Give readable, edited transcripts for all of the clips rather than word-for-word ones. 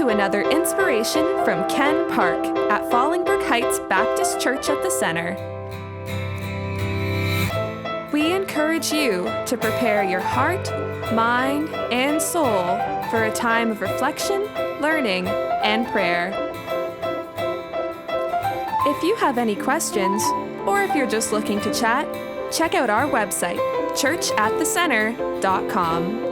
to another inspiration from Ken Park at Fallingbrook Heights Baptist Church at the Center. We encourage you to prepare your heart, mind, and soul for a time of reflection, learning, and prayer. If you have any questions, or if you're just looking to chat, check out our website, churchatthecenter.com.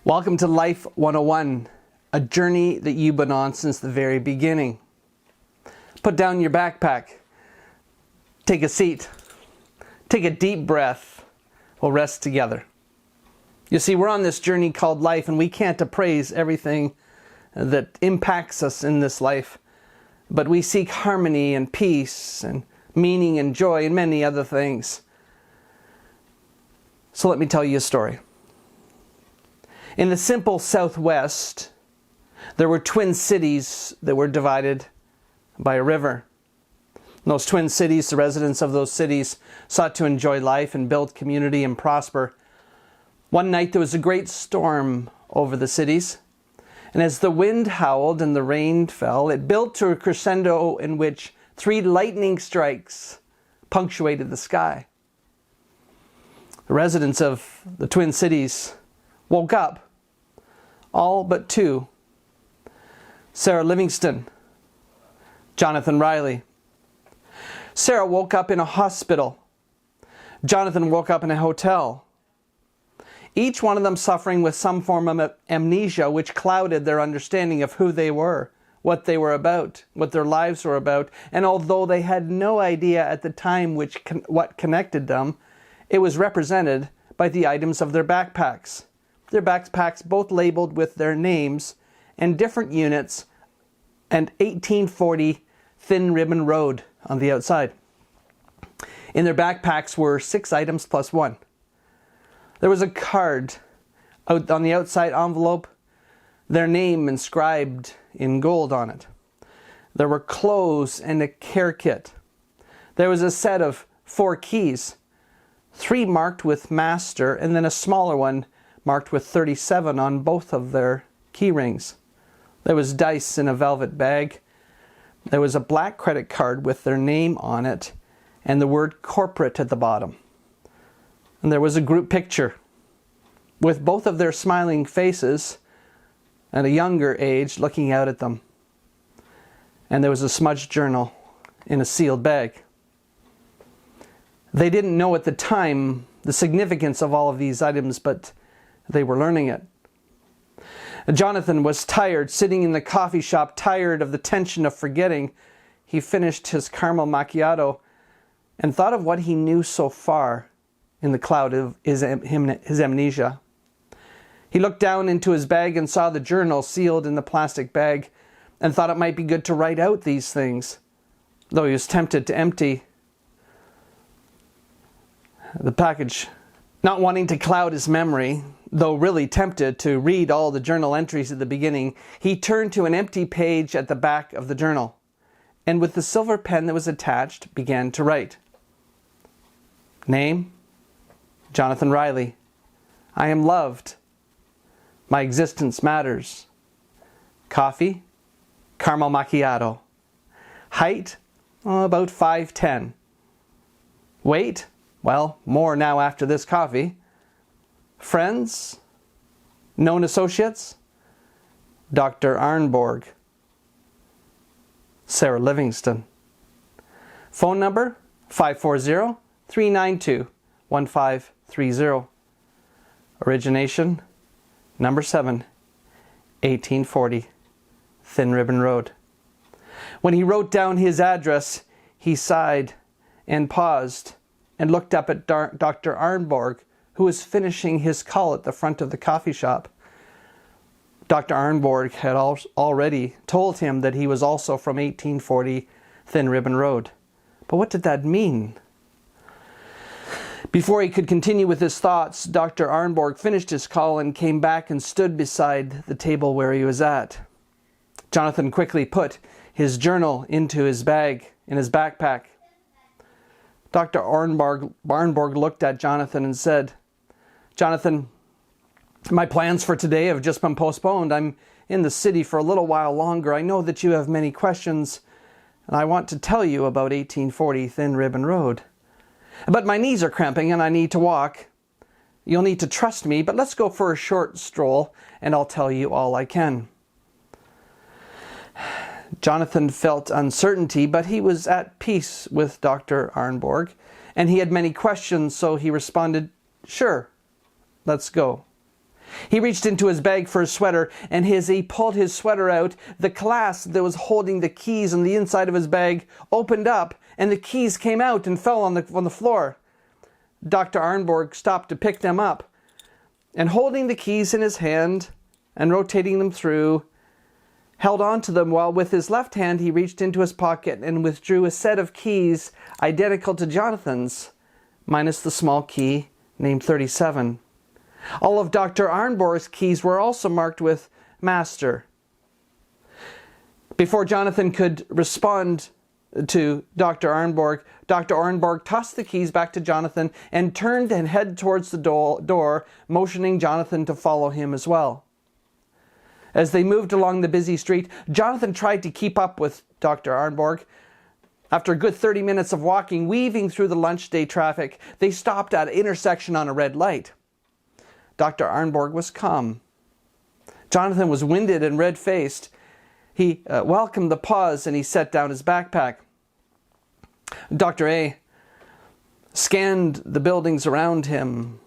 Welcome to Life 101, a journey that you've been on since the very beginning. Put down your backpack, take a seat, take a deep breath, we'll rest together. You see, we're on this journey called life, and we can't appraise everything that impacts us in this life, but we seek harmony and peace and meaning and joy and many other things. So let me tell you a story. In the simple Southwest, there were twin cities that were divided by a river. In those twin cities, the residents of those cities sought to enjoy life and build community and prosper. One night there was a great storm over the cities, and as the wind howled and the rain fell, it built to a crescendo in which 3 lightning strikes punctuated the sky. The residents of the twin cities woke up, all but 2. Sarah Livingston, Jonathan Riley. Sarah woke up in a hospital. Jonathan woke up in a hotel. Each one of them suffering with some form of amnesia which clouded their understanding of who they were, what they were about, what their lives were about. And although they had no idea at the time what connected them, it was represented by the items of their backpacks. Their backpacks both labeled with their names and different units, and 1840 Thin Ribbon Road on the outside. In their backpacks were 6 items plus 1. There was a card out on the outside envelope, their name inscribed in gold on it. There were clothes and a care kit. There was a set of 4 keys, 3 marked with master, and then a smaller one marked with 37 on both of their key rings. There was dice in a velvet bag. There was a black credit card with their name on it and the word corporate at the bottom. And there was a group picture with both of their smiling faces and a younger age looking out at them. And there was a smudged journal in a sealed bag. They didn't know at the time the significance of all of these items, but they were learning it. Jonathan was tired, sitting in the coffee shop, tired of the tension of forgetting. He finished his caramel macchiato and thought of what he knew so far in the cloud of his amnesia. He looked down into his bag and saw the journal sealed in the plastic bag and thought it might be good to write out these things, though he was tempted to empty the package. Not wanting to cloud his memory, though really tempted to read all the journal entries at the beginning, he turned to an empty page at the back of the journal, and with the silver pen that was attached, began to write. Name, Jonathan Riley. I am loved. My existence matters. Coffee, caramel macchiato. Height, about 5'10". Weight, well, more now after this coffee. Friends, known associates, Dr. Arnborg, Sarah Livingston. Phone number, 540-392-1530. Origination, number 7, 1840, Thin Ribbon Road. When he wrote down his address, he sighed and paused and looked up at Dr. Arnborg, who was finishing his call at the front of the coffee shop. Dr. Arnborg had already told him that he was also from 1840 Thin Ribbon Road. But what did that mean? Before he could continue with his thoughts, Dr. Arnborg finished his call and came back and stood beside the table where he was at. Jonathan quickly put his journal into his bag, in his backpack. Dr. Arnborg looked at Jonathan and said, "Jonathan, my plans for today have just been postponed. I'm in the city for a little while longer. I know that you have many questions, and I want to tell you about 1840 Thin Ribbon Road. But my knees are cramping and I need to walk. You'll need to trust me, but let's go for a short stroll and I'll tell you all I can." Jonathan felt uncertainty, but he was at peace with Dr. Arnborg, and he had many questions, so he responded, "Sure, let's go." He reached into his bag for his sweater, and as he pulled his sweater out, the clasp that was holding the keys on the inside of his bag opened up, and the keys came out and fell on the floor. Dr. Arnborg stopped to pick them up, and holding the keys in his hand and rotating them through, held on to them while with his left hand he reached into his pocket and withdrew a set of keys identical to Jonathan's, minus the small key named 37. All of Dr. Arnborg's keys were also marked with Master. Before Jonathan could respond to Dr. Arnborg tossed the keys back to Jonathan and turned and headed towards the door, motioning Jonathan to follow him as well. As they moved along the busy street, Jonathan tried to keep up with Dr. Arnborg. After a good 30 minutes of walking, weaving through the lunch day traffic, they stopped at an intersection on a red light. Dr. Arnborg was calm. Jonathan was winded and red-faced. He welcomed the pause and he set down his backpack. Dr. A scanned the buildings around him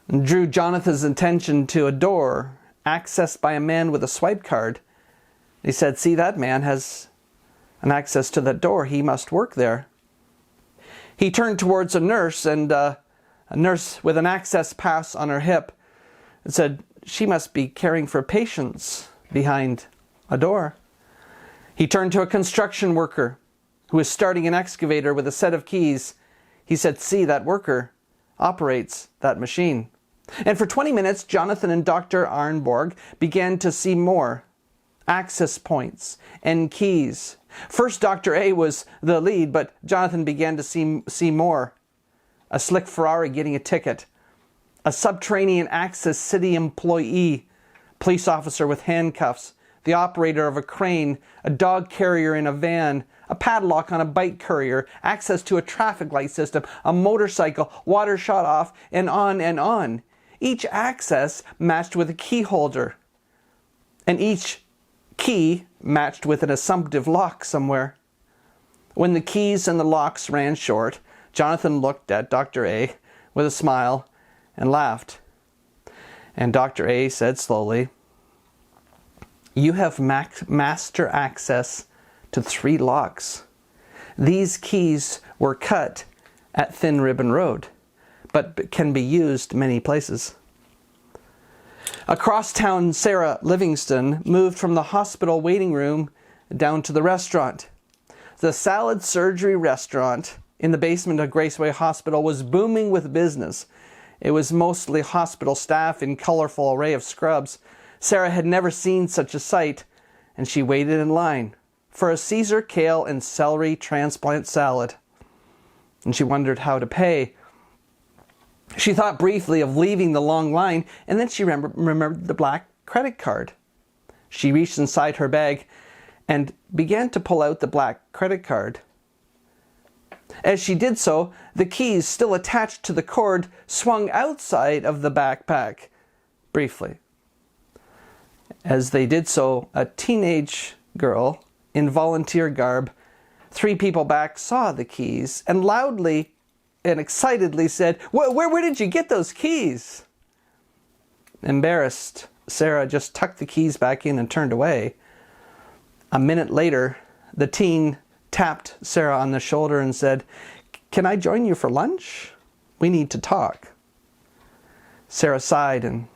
and drew Jonathan's attention to a door accessed by a man with a swipe card. He said, "See, that man has an access to that door. He must work there." He turned towards a nurse, and a nurse with an access pass on her hip, and said, "She must be caring for patients behind a door." He turned to a construction worker who was starting an excavator with a set of keys. He said, "See, that worker operates that machine." And for 20 minutes, Jonathan and Dr. Arnborg began to see more access points and keys. First, Dr. A was the lead, but Jonathan began to see more. A slick Ferrari getting a ticket. A subterranean access city employee, police officer with handcuffs, the operator of a crane, a dog carrier in a van, a padlock on a bike courier, access to a traffic light system, a motorcycle, water shut off, and on and on. Each access matched with a key holder, and each key matched with an assumptive lock somewhere. When the keys and the locks ran short, Jonathan looked at Dr. A with a smile and laughed. And Dr. A said slowly, "You have master access to 3 locks. These keys were cut at Thin Ribbon Road, but can be used many places." Across town, Sarah Livingston moved from the hospital waiting room down to the restaurant. The salad surgery restaurant in the basement of Graceway Hospital was booming with business. It was mostly hospital staff in colorful array of scrubs. Sarah had never seen such a sight, and she waited in line for a Caesar kale and celery transplant salad. And she wondered how to pay. She thought briefly of leaving the long line, and then she remembered the black credit card. She reached inside her bag and began to pull out the black credit card. As she did so, the keys, still attached to the cord, swung outside of the backpack briefly. As they did so, a teenage girl in volunteer garb, 3 people back, saw the keys and loudly and excitedly said, Where did you get those keys?" Embarrassed, Sarah just tucked the keys back in and turned away. A minute later, the teen tapped Sarah on the shoulder and said, "Can I join you for lunch? We need to talk." Sarah sighed in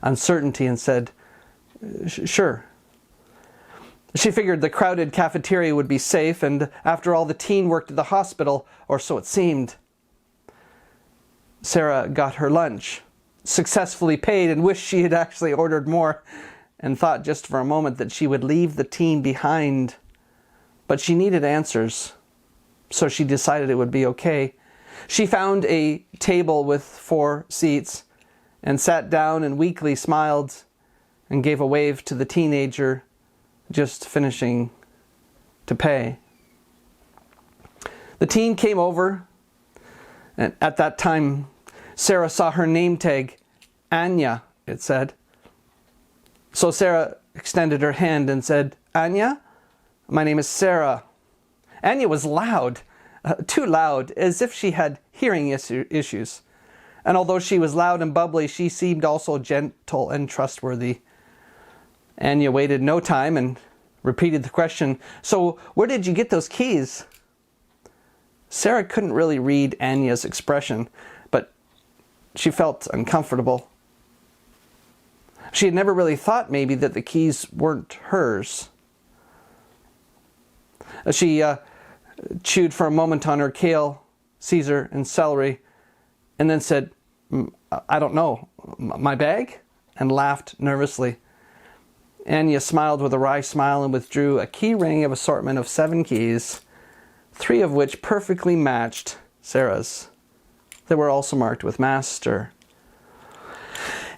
uncertainty and said, "Sure." She figured the crowded cafeteria would be safe, and after all, the teen worked at the hospital, or so it seemed. Sarah got her lunch, successfully paid, and wished she had actually ordered more, and thought just for a moment that she would leave the teen behind. But she needed answers. so she decided it would be okay. She found a table with 4 seats and sat down and weakly smiled and gave a wave to the teenager just finishing to pay. The teen came over, and at that time, Sarah saw her name tag, Anya, it said. So Sarah extended her hand and said, Anya, my name is Sarah. Anya was loud, too loud, as if she had hearing issues. And although she was loud and bubbly, she seemed also gentle and trustworthy. Anya waited no time and repeated the question, so where did you get those keys? Sarah couldn't really read Anya's expression, but she felt uncomfortable. She had never really thought maybe that the keys weren't hers. She chewed for a moment on her kale, Caesar, and celery, and then said, I don't know, my bag? And laughed nervously. Anya smiled with a wry smile and withdrew a key ring of assortment of 7 keys, 3 of which perfectly matched Sarah's. They were also marked with Master.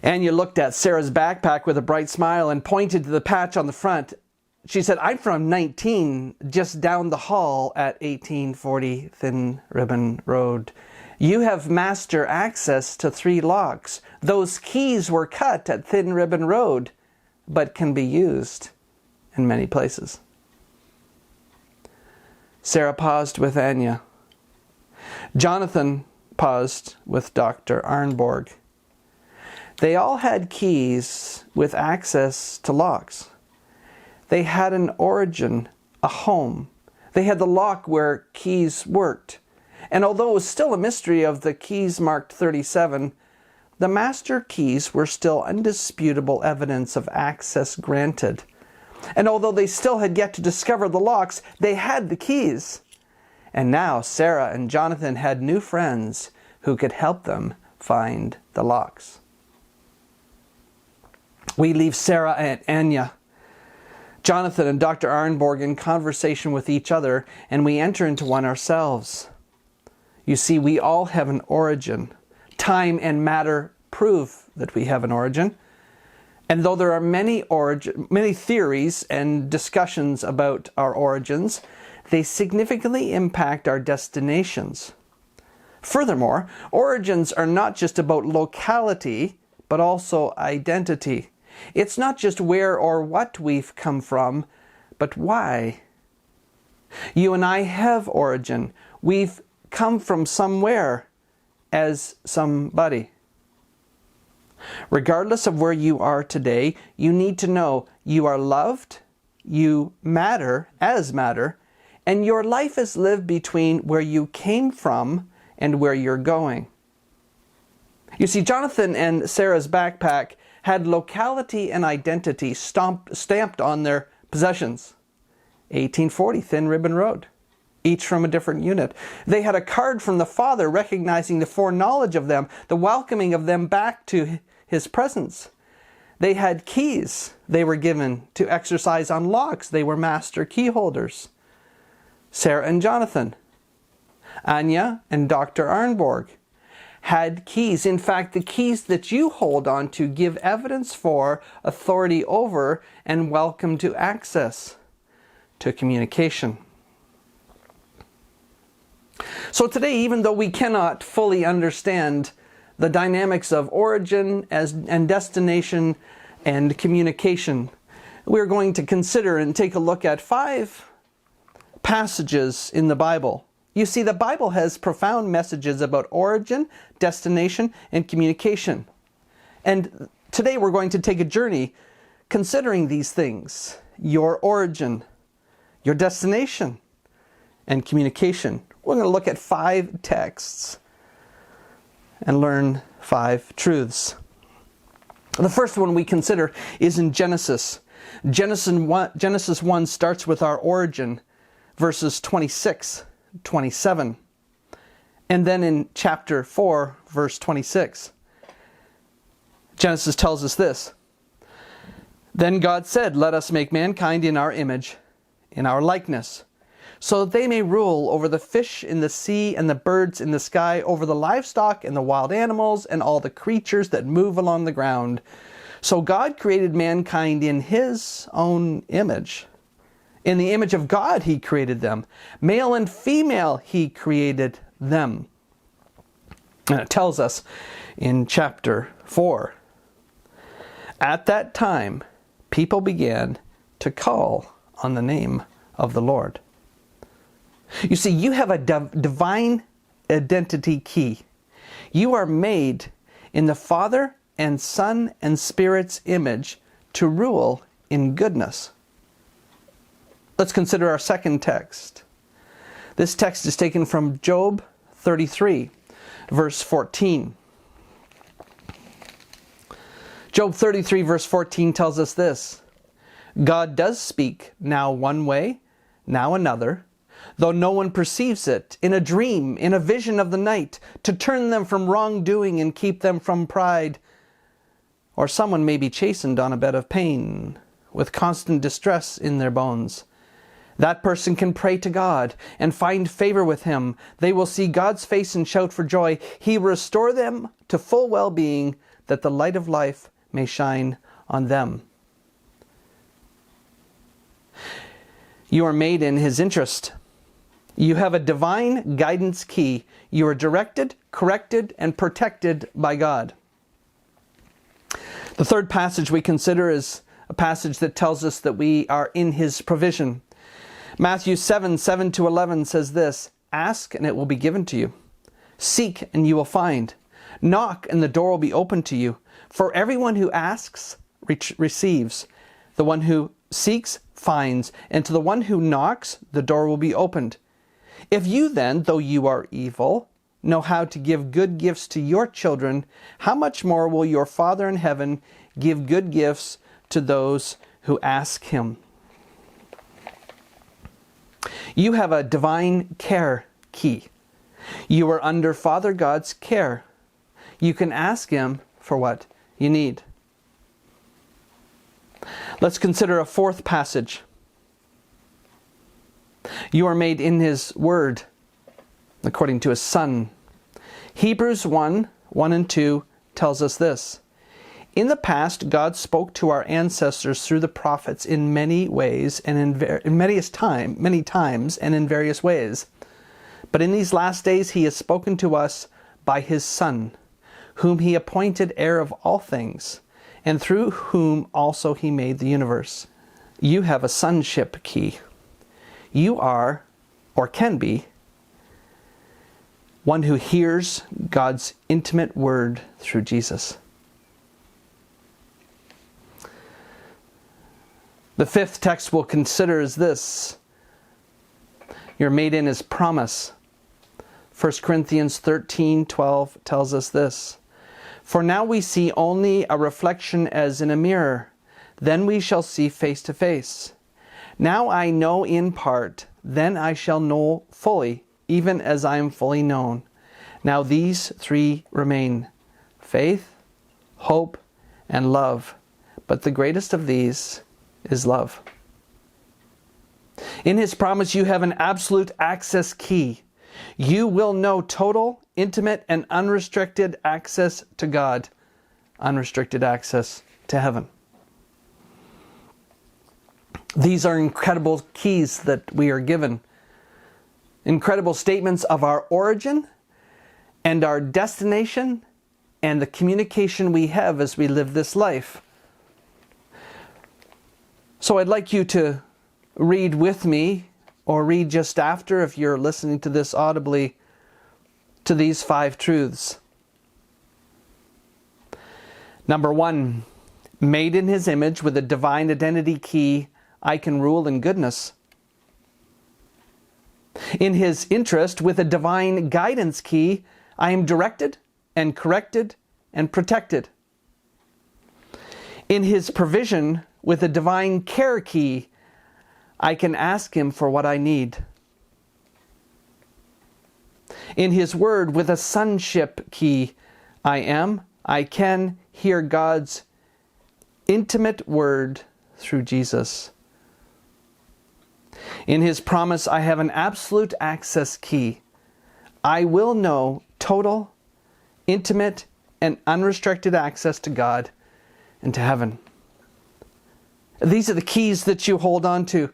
Anya looked at Sarah's backpack with a bright smile and pointed to the patch on the front. She said, I'm from 19, just down the hall at 1840 Thin Ribbon Road. You have master access to 3 locks. Those keys were cut at Thin Ribbon Road, but can be used in many places. Sarah paused with Anya. Jonathan paused with Dr. Arnborg. They all had keys with access to locks. They had an origin, a home. They had the lock where keys worked. And although it was still a mystery of the keys marked 37, the master keys were still undisputable evidence of access granted. And although they still had yet to discover the locks, they had the keys. And now Sarah and Jonathan had new friends who could help them find the locks. We leave Sarah and Anya, Jonathan and Dr. Arnborg in conversation with each other, and we enter into one ourselves. You see, we all have an origin. Time and matter prove that we have an origin. And though there are many theories and discussions about our origins, they significantly impact our destinations. Furthermore, origins are not just about locality, but also identity. It's not just where or what we've come from, but why. You and I have origin. We've come from somewhere as somebody. Regardless of where you are today, you need to know you are loved, you matter as matter, and your life is lived between where you came from and where you're going. You see, Jonathan and Sarah's backpack had locality and identity stamped on their possessions. 1840 Thin Ribbon Road, each from a different unit. They had a card from the Father recognizing the foreknowledge of them, the welcoming of them back to His presence. They had keys they were given to exercise on locks. They were master key holders. Sarah and Jonathan, Anya and Dr. Arnborg had keys. In fact, the keys that you hold on to give evidence for, authority over, and welcome to access to communication. So today, even though we cannot fully understand the dynamics of origin and destination and communication, we're going to consider and take a look at 5 passages in the Bible. You see, the Bible has profound messages about origin, destination, and communication. And today we're going to take a journey considering these things: your origin, your destination, and communication. We're going to look at 5 texts and learn 5 truths. The first one we consider is in Genesis. Genesis 1 starts with our origin, verses 26, 27. And then in chapter 4, verse 26, Genesis tells us this: Then God said, let us make mankind in our image, in our likeness, so that they may rule over the fish in the sea and the birds in the sky, over the livestock and the wild animals and all the creatures that move along the ground. So God created mankind in His own image. In the image of God He created them. Male and female He created them. And it tells us in chapter 4, at that time, people began to call on the name of the Lord. You see, you have a divine identity key. You are made in the Father and Son and Spirit's image to rule in goodness. Let's consider our second text. This text is taken from Job 33, verse 14. Job 33 verse 14 tells us this: God does speak now one way, now another, though no one perceives it, in a dream, in a vision of the night, to turn them from wrongdoing and keep them from pride. Or someone may be chastened on a bed of pain, with constant distress in their bones. That person can pray to God and find favor with Him. They will see God's face and shout for joy. He will restore them to full well-being, that the light of life may shine on them. You are made in His interest. You have a divine guidance key. You are directed, corrected, and protected by God. The third passage we consider is a passage that tells us that we are in His provision. Matthew 7:7-11 says this: Ask and it will be given to you. Seek and you will find. Knock and the door will be opened to you. For everyone who asks receives. The one who seeks finds. And to the one who knocks, the door will be opened. If you then, though you are evil, know how to give good gifts to your children, how much more will your Father in heaven give good gifts to those who ask Him? You have a divine care key. You are under Father God's care. You can ask Him for what you need. Let's consider a fourth passage. You are made in His Word, according to His Son. Hebrews 1:1-2 tells us this: In the past, God spoke to our ancestors through the prophets in many ways and many times and in various ways. But in these last days He has spoken to us by His Son, whom He appointed heir of all things, and through whom also He made the universe. You have a sonship key. You are, or can be, one who hears God's intimate word through Jesus. The fifth text we'll consider is this: You're made in His promise. 1 Corinthians 13:12 tells us this: For now we see only a reflection as in a mirror, then we shall see face to face. Now I know in part, then I shall know fully, even as I am fully known. Now these three remain: faith, hope, and love. But the greatest of these is love. In His promise, you have an absolute access key. You will know total, intimate, and unrestricted access to God. Unrestricted access to heaven. These are incredible keys that we are given. Incredible statements of our origin and our destination and the communication we have as we live this life. So I'd like you to read with me, or read just after if you're listening to this audibly, to these 5 truths. Number 1, made in His image with a divine identity key, I can rule in goodness. In His interest with a divine guidance key, I am directed and corrected and protected. In His provision with a divine care key, I can ask Him for what I need. In His Word with a sonship key, I can hear God's intimate word through Jesus. In His promise, I have an absolute access key. I will know total, intimate, and unrestricted access to God and to heaven. These are the keys that you hold on to.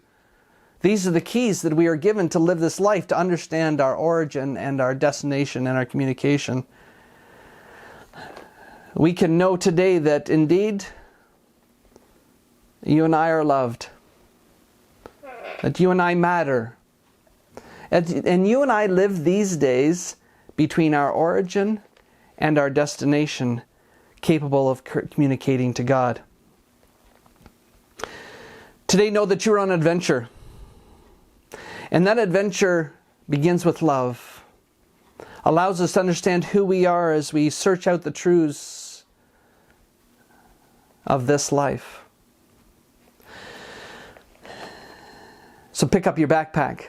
These are the keys that we are given to live this life, to understand our origin and our destination and our communication. We can know today that indeed you and I are loved, that you and I matter, and you and I live these days between our origin and our destination, capable of communicating to God. Today, know that you're on an adventure. And that adventure begins with love. Allows us to understand who we are as we search out the truths of this life. So pick up your backpack.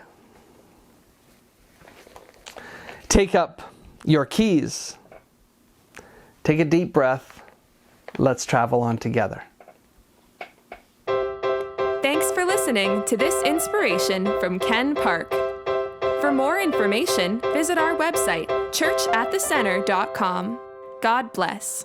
Take up your keys. Take a deep breath. Let's travel on together. Thanks for listening to this inspiration from Ken Park. For more information, visit our website, churchatthecenter.com. God bless.